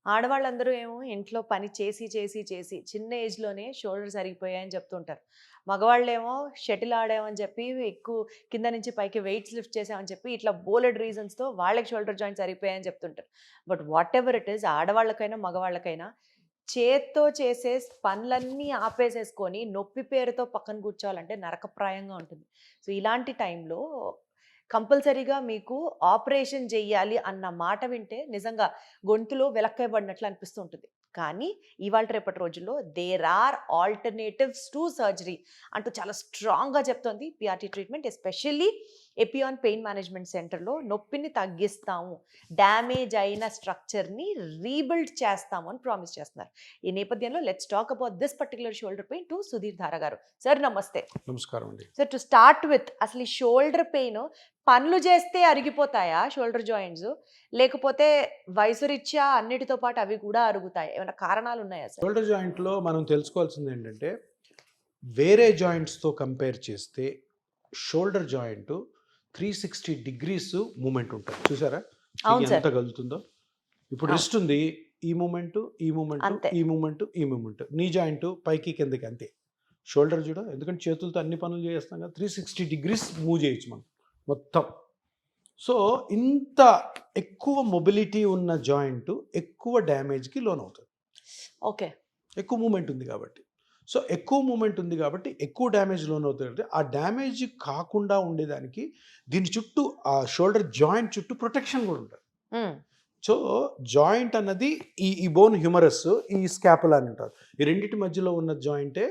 ఆడవాళ్ళందరూ ఏమో ఇంట్లో పని చేసి చిన్న ఏజ్‌లోనే షోల్డర్స్ అరిగిపోయాయని చెప్తుంటారు. మగవాళ్ళేమో షటిల్ ఆడామని చెప్పి ఎక్కువ కింద నుంచి పైకి వెయిట్స్ లిఫ్ట్ చేసామని చెప్పి ఇట్లా బోలెడు రీజన్స్‌తో వాళ్ళకి షోల్డర్ జాయింట్స్ అరిగిపోయాయని చెప్తుంటారు. బట్ వాటెవర్ ఇట్ ఈస్ ఆడవాళ్ళకైనా, మగవాళ్ళకైనా చేత్తో చేసే పనులన్నీ ఆపేసేసుకొని నొప్పి పేరుతో పక్కన కూర్చోవాలంటే నరకప్రాయంగా ఉంటుంది. సో, ఇలాంటి టైంలో కంపల్సరీగా మీకు ఆపరేషన్ చెయ్యాలి అన్న మాట వింటే నిజంగా గొంతులో వెలక్కాయ పడినట్లు అనిపిస్తూ ఉంటుంది. కానీ ఇవాళ రేపటి రోజుల్లో there are alternatives to surgery అంటూ చాలా స్ట్రాంగ్‌గా చెప్తోంది పీఆర్‌టీ ట్రీట్మెంట్. ఎస్పెషల్లీ ఎపియాన్ పెయిన్ మేనేజ్మెంట్ సెంటర్‌లో నొప్పిని తగ్గిస్తాము, డ్యామేజ్ అయిన స్ట్రక్చర్‌ని రీబిల్డ్ చేస్తాము అని ప్రామిస్ చేస్తున్నారు. ఈ నేపథ్యంలో let's talk about this particular shoulder pain to Sudheer Dhara garu. Sir నమస్తే. నమస్కారం అండి. సో టు స్టార్ట్ విత్ అసలు ఈ షోల్డర్ పెయిన్ పనులు చేస్తే అరిగిపోతాయా షోల్డర్ జాయింట్స్? లేకపోతే వయసు రీత్యా అన్నిటితో పాటు అవి కూడా అరుగుతాయా? ఏమైనా కారణాలు ఉన్నాయా సార్? షోల్డర్ జాయింట్లో మనం తెలుసుకోవాల్సింది ఏంటంటే, వేరే జాయింట్స్తో కంపేర్ చేస్తే షోల్డర్ జాయింట్ 360 డిగ్రీస్ మూమెంట్ ఉంటుంది. చూసారా అవును సార్. ఎంత కదులుతుందో? ఇప్పుడు రిస్ట్ ఉంది, ఈ మూమెంట్, ఈ మూమెంట్, అంతే. ఈ మూమెంట్, ఈ మూమెంట్. నీ జాయింట్ పైకి కిందకి అంతే. షోల్డర్ చూడ, ఎందుకంటే చేతులతో అన్ని పనులు చేస్తాం కదా, 360 డిగ్రీస్ మూవ్ చేయొచ్చు మనం మొత్తం. సో ఇంత ఎక్కువ మొబిలిటీ ఉన్న జాయింట్ ఎక్కువ డ్యామేజ్కి లోన్ అవుతుంది. ఓకే. ఎక్కువ మూమెంట్ ఉంది కాబట్టి. సో ఎక్కువ మూమెంట్ ఉంది కాబట్టి ఎక్కువ డ్యామేజ్ లోన్ అవుతుంది. అంటే ఆ డ్యామేజ్ కాకుండా ఉండేదానికి దీని చుట్టూ, ఆ షోల్డర్ జాయింట్ చుట్టూ ప్రొటెక్షన్ కూడా ఉంటుంది. సో జాయింట్ అన్నది ఈ బోన్ హ్యూమరస్, ఈ స్కాపులా అని ఉంటారు. ఈ రెండింటి మధ్యలో ఉన్న జాయింటే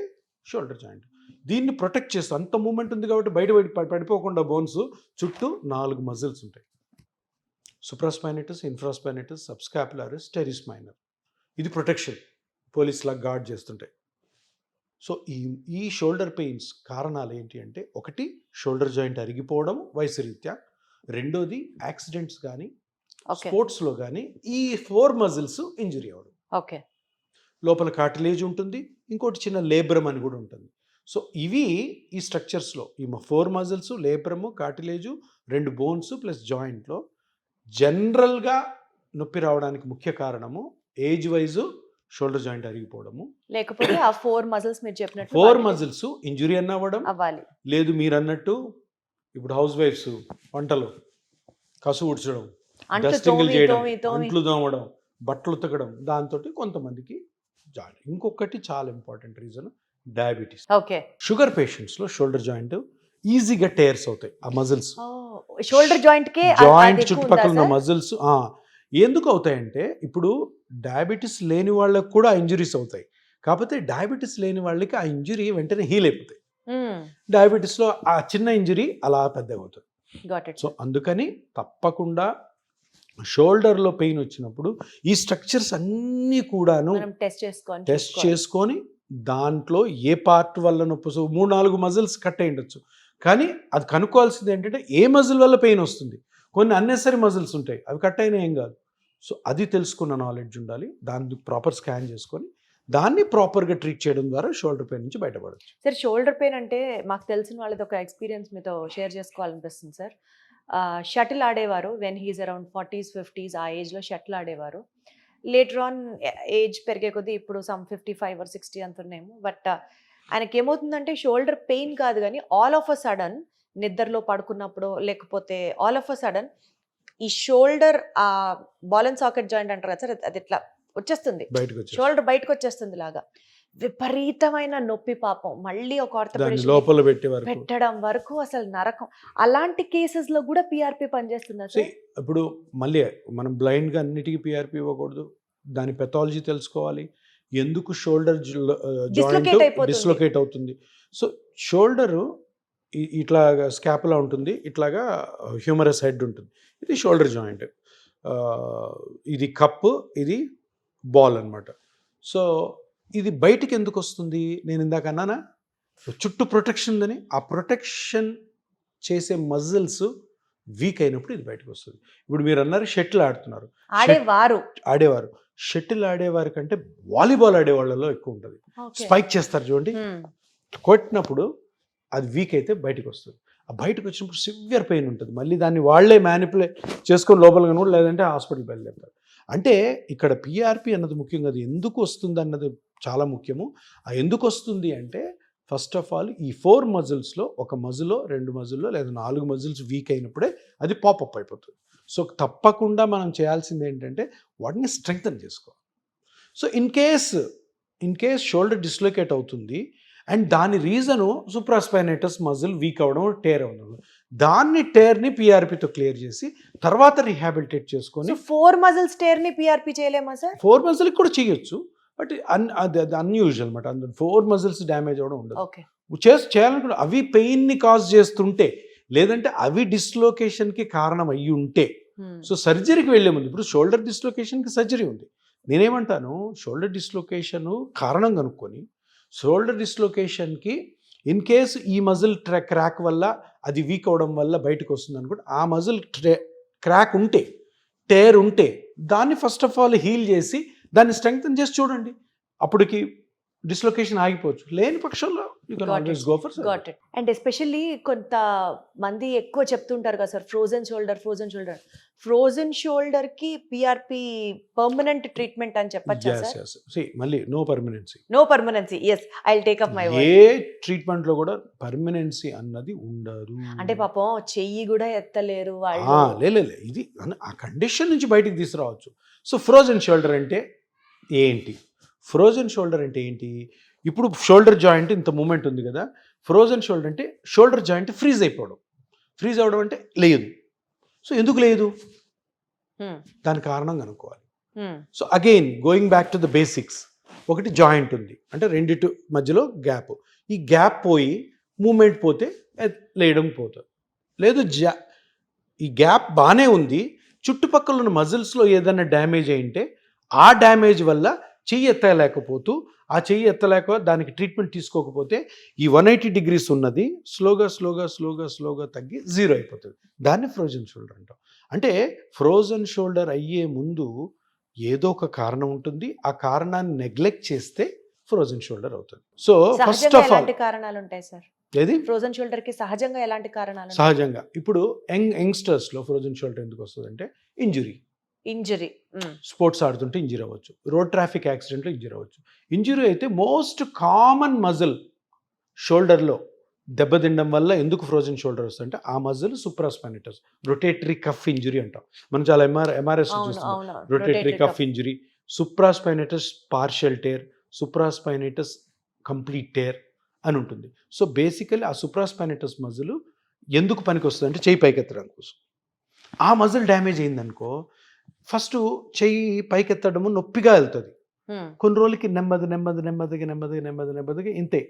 షోల్డర్ జాయింట్. దీన్ని ప్రొటెక్ట్ చేస్తూ, అంత మూమెంట్ ఉంది కాబట్టి బయట పడిపోకుండా బోన్స్ చుట్టూ 4 మజిల్స్ ఉంటాయి. సుప్రాస్పైనటస్, ఇన్ఫ్రాస్పైనటస్, సబ్స్కాపులారిస్, టెరిస్ మైనర్. ఇది ప్రొటెక్షన్, పోలీస్ లాగా గార్డ్ చేస్తుంటాయి. సో ఈ షోల్డర్ పెయిన్స్ కారణాలు ఏంటి అంటే, ఒకటి షోల్డర్ జాయింట్ అరిగిపోవడం వయసు రీత్యా, రెండోది యాక్సిడెంట్స్ కానీ స్పోర్ట్స్లో కానీ ఈ 4 మజిల్స్ ఇంజురీ అవ్వడం. ఓకే. లోపల కార్టిలేజ్ ఉంటుంది, ఇంకోటి చిన్న లేబ్రమ్ అని కూడా ఉంటుంది. సో ఇవి ఈ స్ట్రక్చర్స్లో ఈ 4 మజిల్స్, లేబ్రము, కార్టిలేజు, 2 బోన్స్ ప్లస్ జాయింట్లో జనరల్గా నొప్పి రావడానికి ముఖ్య కారణము ఏజ్ వైజు షోల్డర్ జాయింట్ అరిగిపోవడము, లేకపోతే ఆ 4 మజిల్స్ మీరు చెప్పినట్టు 4 మజిల్స్ ఇంజురీ అన్న అవ్వడం అవ్వాలి. లేదు మీరు అన్నట్టు ఇప్పుడు హౌస్ వైఫ్స్ వంటలు, కసు ఉడ్చడం, డస్టింగ్లు చేయడం, అంట్లు తోమడం, బట్టలు ఉతకడం, దాంతో కొంతమందికి జాయింట్. ఇంకొకటి చాలా important reason diabetes. Okay. Sugar పేషెంట్స్లో షోల్డర్ జాయింట్ ఈజీగా టేర్స్ అవుతాయి. ఆ మజిల్స్ షోల్డర్ జాయింట్ చుట్టుపక్కల ఉన్న మజిల్స్ ఎందుకు అవుతాయంటే, ఇప్పుడు డయాబెటీస్ లేని వాళ్ళకి కూడా ఇంజురీస్ అవుతాయి. కాకపోతే డయాబెటీస్ లేని వాళ్ళకి ఆ ఇంజురీ వెంటనే హీల్ అయిపోతాయి. డయాబెటీస్లో ఆ చిన్న ఇంజురీ అలా పెద్దగా అవుతుంది. సో అందుకని తప్పకుండా షోల్డర్లో పెయిన్ వచ్చినప్పుడు ఈ స్ట్రక్చర్స్ అన్నీ కూడాను టెస్ట్ చేసుకొని దాంట్లో ఏ పార్ట్ వల్ల నొప్పి, 3-4 మజిల్స్ కట్ అయి ఉండొచ్చు, కానీ అది కనుక్కోవాల్సింది ఏంటంటే ఏ మజిల్ వల్ల పెయిన్ వస్తుంది. కొన్ని అన్నెసరీ మజిల్స్ ఉంటాయి, అవి కట్ అయినా ఏం కాదు. సో అది తెలుసుకున్న నాలెడ్జ్ ఉండాలి. దాన్ని ప్రాపర్ స్కాన్ చేసుకొని దాన్ని ప్రాపర్గా ట్రీట్ చేయడం ద్వారా షోల్డర్ పెయిన్ నుంచి బయటపడచ్చు. సార్, షోల్డర్ పెయిన్ అంటే మాకు తెలిసిన వాళ్ళది ఒక ఎక్స్పీరియన్స్ మీతో షేర్ చేసుకోవాలనిపిస్తుంది సార్. షటిల్ ఆడేవారు, when he's around 40s 50s ఆ ఏజ్లో షటిల్ ఆడేవారు. లేటర్ ఆన్ ఏజ్ పెరిగే కొద్దీ ఇప్పుడు సమ్ 55 or 60 అంటున్నాము. బట్ ఆయనకి ఏమవుతుందంటే షోల్డర్ పెయిన్ కాదు కానీ ఆల్ ఆఫ్ అ సడన్ నిద్రలో పడుకున్నప్పుడు, లేకపోతే ఆల్ ఆఫ్ అ సడన్ ఈ shoulder ball and socket joint అంటారు కదా సార్, అది ఇట్లా వచ్చేస్తుంది, షోల్డర్ బయటకు వచ్చేస్తుంది లాగా. విపరీతమైన నొప్పి పాపం. మళ్ళీ ఒక ఆర్థోపెడిషన్ పెట్టడం వరకు అసలు నరకం. అలాంటి కేసెస్ లో కూడా పిఆర్పి పనిచేస్తుందా సార్? ఇప్పుడు మళ్ళీ మనం బ్లైండ్ గా అన్నిటికీ పిఆర్పి ఇవ్వకూడదు. దాని పెథాలజీ తెలుసుకోవాలి, ఎందుకు షోల్డర్ జాయింట్ డిస్లొకేట్ అవుతుంది. సో షోల్డరు ఇట్లాగా స్కాపులా ఉంటుంది, ఇట్లాగా హ్యూమరస్ హెడ్ ఉంటుంది. ఇది షోల్డర్ జాయింట్, ఇది కప్పు, ఇది బాల్ అన్నమాట. సో ఇది బయటికి ఎందుకు వస్తుంది? నేను ఇందాక అన్నానా, చుట్టూ ప్రొటెక్షన్ ఉందని. ఆ ప్రొటెక్షన్ చేసే మజిల్స్ వీక్ అయినప్పుడు ఇది బయటకు వస్తుంది. ఇప్పుడు మీరు అన్నారు షటిల్ ఆడుతున్నారు, ఆడేవారు షటిల్ ఆడేవారి కంటే వాలీబాల్ ఆడేవాళ్ళలో ఎక్కువ ఉంటుంది. స్పైక్ చేస్తారు చూడండి, కొట్టినప్పుడు అది వీక్ అయితే బయటకు వస్తుంది. ఆ బయటకు వచ్చినప్పుడు సివియర్ పెయిన్ ఉంటుంది. మళ్ళీ దాన్ని వాళ్ళే మ్యానిపులేట్ చేసుకొని లోపలికి కూడా, లేదంటే హాస్పిటల్ బయలుదేరుతారు. అంటే ఇక్కడ పిఆర్పి అన్నది ముఖ్యంగా అది ఎందుకు వస్తుంది అన్నది చాలా ముఖ్యము. ఆ ఎందుకు వస్తుంది అంటే ఫస్ట్ ఆఫ్ ఆల్ ఈ 4 మజిల్స్లో ఒక మజిల్లో 2 మజిల్లో లేదా 4 మజిల్స్ వీక్ అయినప్పుడే అది పాపప్ అయిపోతుంది. సో తప్పకుండా మనం చేయాల్సింది ఏంటంటే వాటిని స్ట్రెంగ్తన్ చేసుకోవాలి. So in case shoulder dislocate అవుతుంది అండ్ దాని రీజను సూప్రాస్పైనేటస్ మజిల్ వీక్ అవ్వడం, టేర్ అవ్వడం. దాన్ని టేర్ని పిఆర్పితో క్లియర్ చేసి తర్వాత రిహాబిలిటేట్ చేసుకొని 4 మజిల్స్ టేర్ ని పిఆర్పి చేయలేమా సార్? 4 మజిల్కి కూడా చేయొచ్చు, బట్ అది అన్యూజువల్ అనమాట. అందులో 4 మజిల్స్ డ్యామేజ్ అవ్వడం ఉండదు. ఓకే. చేయాలనుకుంటే అవి పెయిన్ని కాజ్ చేస్తుంటే, లేదంటే అవి డిస్లోకేషన్కి కారణం అయ్యి ఉంటే, సో సర్జరీకి వెళ్ళే ముందు, ఇప్పుడు షోల్డర్ డిస్లోకేషన్కి సర్జరీ ఉంది. నేనేమంటాను, షోల్డర్ డిస్లోకేషన్ కారణం కనుక్కొని షోల్డర్ డిస్లోకేషన్కి ఇన్ కేసు ఈ మజిల్ క్రాక్ వల్ల అది వీక్ అవడం వల్ల బయటకు వస్తుంది అనుకుంటే, ఆ మజిల్ క్రాక్ ఉంటే, టేర్ ఉంటే దాన్ని ఫస్ట్ ఆఫ్ ఆల్ హీల్ చేసి దాన్ని స్ట్రెంగ్తన్ చేసి చూడండి. అప్పటికి డిస్లొకేషన్ ఆగిపోవచ్చు. లేని పక్షంలో you can always go for got it. And especially కొంత మంది ఎక్కువ చెప్తుంటారు కదా సార్, ఫ్రోజన్ షోల్డర్ కి పిఆర్పి పర్మనెంట్ ట్రీట్మెంట్ అని చెప్పొచ్చా సార్? మళ్ళీ no permanency. yes, I'll take up my word. ఏ ట్రీట్మెంట్ లో కూడా పర్మనెన్సీ అన్నది ఉండదు. అంటే పాపం చెయ్యి కూడా ఎత్తలేరు వాళ్ళు. లే ఇది ఆ కండిషన్ నుంచి బయటికి తీసుకురావచ్చు. సో ఫ్రోజన్ షోల్డర్ అంటే ఏంటి? ఇప్పుడు షోల్డర్ జాయింట్ ఇంత మూమెంట్ ఉంది కదా, ఫ్రోజన్ షోల్డర్ అంటే షోల్డర్ జాయింట్ ఫ్రీజ్ అవడం అంటే లేదు. సో ఎందుకు లేదు, దాని కారణం కనుక్కోవాలి. So again going back to the basics, ఒకటి జాయింట్ ఉంది అంటే రెండిటి మధ్యలో గ్యాప్, ఈ గ్యాప్ పోయి మూమెంట్ పోతే లేయడం పోతుంది. లేదు ఈ గ్యాప్ బాగానే ఉంది, చుట్టుపక్కల ఉన్న మజిల్స్లో ఏదైనా డ్యామేజ్ అయింటే ఆ డ్యామేజ్ వల్ల చెయ్యి ఎత్తలేక దానికి ట్రీట్మెంట్ తీసుకోకపోతే ఈ 180 degrees ఉన్నది స్లోగా తగ్గి 0 అయిపోతుంది. దాన్ని ఫ్రోజన్ షోల్డర్ అంటాం. అంటే ఫ్రోజన్ షోల్డర్ అయ్యే ముందు ఏదో ఒక కారణం ఉంటుంది, ఆ కారణాన్ని నెగ్లెక్ట్ చేస్తే ఫ్రోజన్ షోల్డర్ అవుతుంది. సో ఫస్ట్ ఆఫ్ ఆల్ కారణాలు ఉంటాయి సార్ ఏది ఫ్రోజన్ షోల్డర్ కి సహజంగా ఎలాంటి కారణాలు? సహజంగా ఇప్పుడు యంగ్స్టర్స్ లో ఫ్రోజన్ షోల్డర్ ఎందుకు వస్తుంది అంటే ఇంజరీ, స్పోర్ట్స్ ఆడుతుంటే ఇంజరీ అవ్వచ్చు, రోడ్ ట్రాఫిక్ యాక్సిడెంట్లో ఇంజరీ అవ్వచ్చు. ఇంజరీ అయితే మోస్ట్ కామన్ మజిల్ షోల్డర్లో దెబ్బతినడం వల్ల ఎందుకు ఫ్రోజన్ షోల్డర్ వస్తుంది అంటే ఆ muscle supraspinatus rotatory cuff injury అంటాం. మనం చాలా ఎంఆర్ఎస్ చూస్తున్నాం. Rotatory cuff injury, supraspinatus partial tear, supraspinatus complete tear అని ఉంటుంది. సో బేసికలీ ఆ సూప్రాస్పైనేటస్ మజిల్ ఎందుకు పనికి వస్తుంది అంటే చెయ్యి పైకెత్తడానికి కోసం. ఆ మజిల్ డ్యామేజ్ అయిందనుకో, ఫస్ట్ చెయ్యి పైకెత్తడము నొప్పిగా వెళ్తుంది, కొన్ని రోజులకి నెమ్మదిగా ఇంతే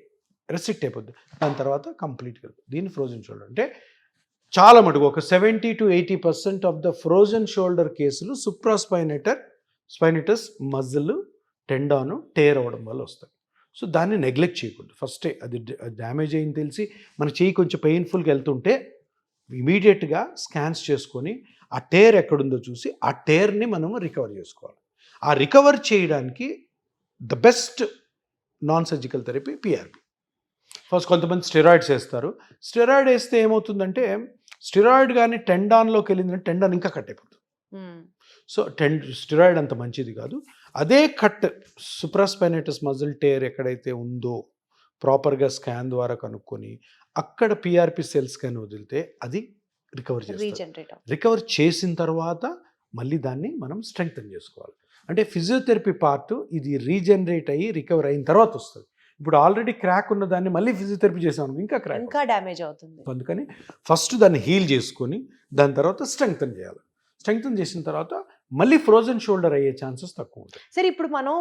రెస్ట్రిక్ట్ అయిపోద్ది, దాని తర్వాత కంప్లీట్గా వెళ్తుంది. దీన్ని ఫ్రోజన్ షోల్డర్ అంటే చాలా మటుకు ఒక 70 to 80% of the frozen shoulder కేసులు సూప్రాస్పైనేటస్ మజిల్ టెండాను టేర్ అవ్వడం వల్ల వస్తాయి. సో దాన్ని నెగ్లెక్ట్ చేయకూడదు. ఫస్టే అది డ్యామేజ్ అయింది తెలిసి మన చెయ్యి కొంచెం పెయిన్ఫుల్గా వెళ్తుంటే ఇమీడియట్గా స్కాన్స్ చేసుకొని ఆ టేర్ ఎక్కడుందో చూసి ఆ టేర్ని మనము రికవర్ చేసుకోవాలి. ఆ రికవర్ చేయడానికి the best non surgical therapy PRP. First కొంతమంది స్టెరాయిడ్స్ వేస్తారు. స్టెరాయిడ్ వేస్తే ఏమవుతుందంటే, స్టెరాయిడ్ కానీ టెండాన్లోకి వెళ్ళిందంటే టెండాన్ ఇంకా కట్ అయిపోతుంది. సో స్టెరాయిడ్ అంత మంచిది కాదు. అదే కట్ సూప్రాస్పైనేటస్ మజిల్ టేర్ ఎక్కడైతే ఉందో ప్రాపర్గా స్కాన్ ద్వారా కనుక్కొని అక్కడ పిఆర్పి సెల్స్ కానీ వదిలితే అది రికవర్ చేసిన తర్వాత మళ్ళీ దాన్ని మనం స్ట్రెంగ్తన్ చేసుకోవాలి. అంటే ఫిజియోథెరపీ పార్ట్ ఇది రీజనరేట్ అయ్యి రికవర్ అయిన తర్వాత వస్తుంది. ఇప్పుడు ఆల్రెడీ క్రాక్ ఉన్న దాన్ని మళ్ళీ ఫిజియోథెరపీ చేసాము ఇంకా డ్యామేజ్ అవుతుంది. అందుకని ఫస్ట్ దాన్ని హీల్ చేసుకొని దాని తర్వాత స్ట్రెంగ్తన్ చేయాలి. స్ట్రెంగ్తన్ చేసిన తర్వాత మళ్ళీ ఫ్రోజన్ షోల్డర్ అయ్యే ఛాన్సెస్ తక్కువ ఉంటాయి. సరే, ఇప్పుడు మనం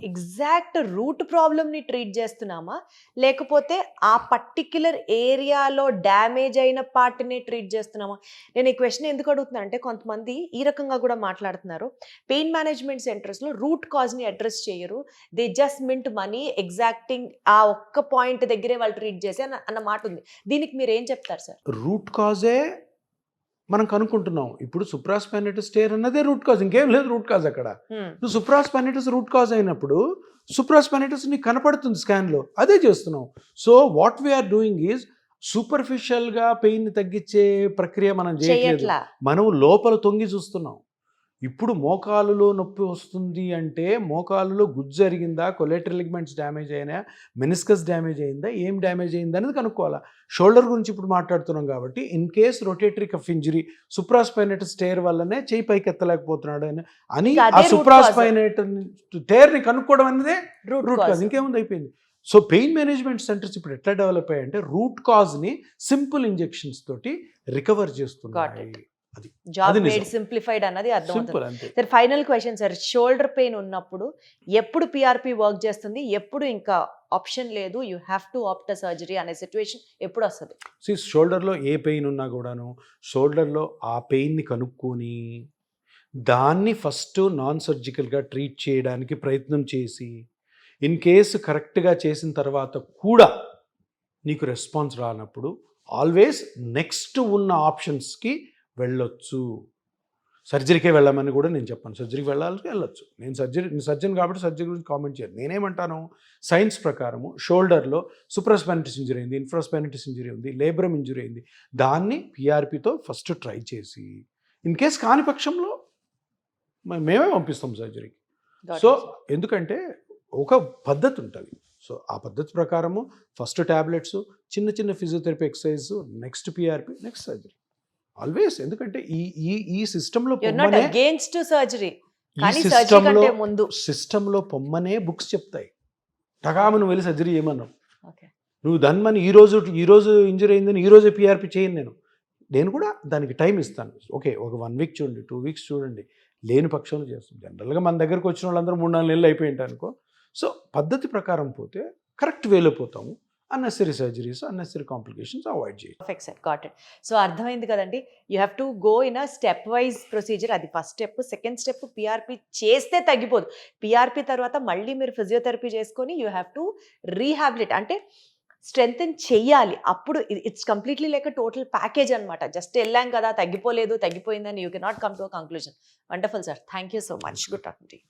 ఎగ్జాక్ట్ రూట్ ప్రాబ్లమ్ని ట్రీట్ చేస్తున్నామా, లేకపోతే ఆ పర్టిక్యులర్ ఏరియాలో డ్యామేజ్ అయిన పార్ట్ని ట్రీట్ చేస్తున్నామా? నేను ఈ క్వశ్చన్ ఎందుకు అడుగుతున్నా అంటే, కొంతమంది ఈ రకంగా కూడా మాట్లాడుతున్నారు, పెయిన్ మేనేజ్మెంట్ సెంటర్స్లో రూట్ కాజ్ని అడ్రస్ చేయరు, they just mint money exacting ఆ ఒక్క పాయింట్ దగ్గరే వాళ్ళు ట్రీట్ చేసి అన్న మాట ఉంది. దీనికి మీరు ఏం చెప్తారు సార్? రూట్ కాజే మనం కనుక్కుంటున్నాం. ఇప్పుడు సూప్రాస్పైనేటస్ టేర్ అన్నదే రూట్ కాజ్, ఇంకేం లేదు రూట్ కాజ్ అక్కడ. నువ్వు సూప్రాస్పైనేటస్ రూట్ కాజ్ అయినప్పుడు సూప్రాస్పైనేటస్ నీకు కనపడుతుంది స్కాన్లో, అదే చేస్తున్నాం. So what we're doing is సూపర్ఫిషియల్గా పెయిన్ తగ్గించే ప్రక్రియ మనం చేయట్లేదు, మనం లోపల తొంగి చూస్తున్నాం. ఇప్పుడు మోకాలులో నొప్పి వస్తుంది అంటే మోకాలులో గుజ్జు జరిగిందా, కొలేటరల్ లిగమెంట్స్ డ్యామేజ్ అయినా, మెనిస్కస్ డ్యామేజ్ అయిందా, ఏం డ్యామేజ్ అయిందా అనేది కనుక్కోవాలా. షోల్డర్ గురించి ఇప్పుడు మాట్లాడుతున్నాం కాబట్టి in case rotatory cuff injury supraspinatus tear వల్లనే చేయి పైకి ఎత్తలేకపోతున్నాడు అని ఇంకా ఆ అదే root సుప్రాస్పైనేటర్ టేర్ని కనుక్కోవడం అనేది రూట్ రూట్ కాజ్. ఇంకేముంది, అయిపోయింది. సో పెయిన్ మేనేజ్మెంట్ సెంటర్స్ ఇప్పుడు ఎట్లా డెవలప్ అయ్యాయంటే రూట్ కాజ్ని సింపుల్ ఇంజెక్షన్స్ తోటి రికవర్ చేస్తున్నాయి. జాబ్ అది నిజం. మేడ్ సింప్లిఫైడ్ అన్నది అర్థమవుతుంది. సింపుల్ అంతే. Sir final question sir, shoulder pain ఉన్నప్పుడు ఎప్పుడు పిఆర్పి వర్క్ చేస్తుంది, ఎప్పుడు ఇంకా ఆప్షన్ లేదు you have to opt surgery అనే సిచ్యువేషన్ ఎప్పుడు వస్తుంది? షోల్డర్లో ఏ పెయిన్ ఉన్నా కూడాను షోల్డర్లో ఆ పెయిన్ని కనుక్కొని దాన్ని ఫస్ట్ నాన్ సర్జికల్గా ట్రీట్ చేయడానికి ప్రయత్నం చేసి ఇన్ కేసు కరెక్ట్గా చేసిన తర్వాత కూడా నీకు రెస్పాన్స్ రానప్పుడు ఆల్వేస్ నెక్స్ట్ ఉన్న ఆప్షన్స్కి వెళ్ళొచ్చు. సర్జరీకే వెళ్ళమని కూడా నేను చెప్పాను. సర్జరీకి వెళ్ళొచ్చు. నేను సర్జన్ కాబట్టి సర్జరీ గురించి కామెంట్ చేయను. నేనేమంటాను, సైన్స్ ప్రకారము షోల్డర్లో సూప్రాస్పైనటిస్ ఇంజరీ అయింది, ఇన్ఫ్రాస్పైనటిస్ ఇంజరీ ఉంది, లేబ్రమ్ ఇంజరీ అయింది, దాన్ని పిఆర్పితో ఫస్ట్ ట్రై చేసి ఇన్ కేస్ కాని పక్షంలో మేమే పంపిస్తాం సర్జరీకి. సో ఎందుకంటే ఒక పద్ధతి ఉంటుంది. సో ఆ పద్ధతి ప్రకారము ఫస్ట్ ట్యాబ్లెట్స్, చిన్న చిన్న physiotherapy exercise, next PRP, next surgery always. ఎందుకంటే ఈ సిస్టంలో అగేన్స్ట్ సర్జరీ, కానీ సర్జరీ కంటే ముందు సిస్టంలో పొమ్మనే బుక్స్ చెప్తాయి. టగాము నువ్వు వెళ్ళి సర్జరీ చేయమన్నావు, ఓకే నువ్వు దాన్ని ఈ రోజు ఇంజరీ అయిందని ఈ రోజే పిఆర్పి చేయను. నేను కూడా దానికి టైం ఇస్తాను. ఓకే, ఒక 1 వీక్ చూడండి, 2 వీక్స్ చూడండి, లేని పక్షంలో చేస్తాం. జనరల్గా మన దగ్గరకు వచ్చిన వాళ్ళందరూ 3-4 నెలలు అయిపోయింది అనుకో. సో పద్ధతి ప్రకారం పోతే కరెక్ట్ వేలో పోతాము. Unnecessary surgeries, unnecessary complications avoid చేయాలి. Perfect sir, got it. So అర్థమైంది కదండి, you have to go in a step wise procedure. అది first step. Second step PRP చేస్తే తగ్గిపోదు. పిఆర్పి తర్వాత మళ్ళీ మీరు ఫిజియోథెరపీ చేసుకొని యూ హ్యావ్ టు రీహాబిలిట్, అంటే స్ట్రెంగ్తెన్ చెయ్యాలి. అప్పుడు it's completely like total package అనమాట. జస్ట్ వెళ్ళాం కదా, తగ్గిపోయిందని you cannot come to a conclusion. Wonderful sir, thank you so much. Good talking to you.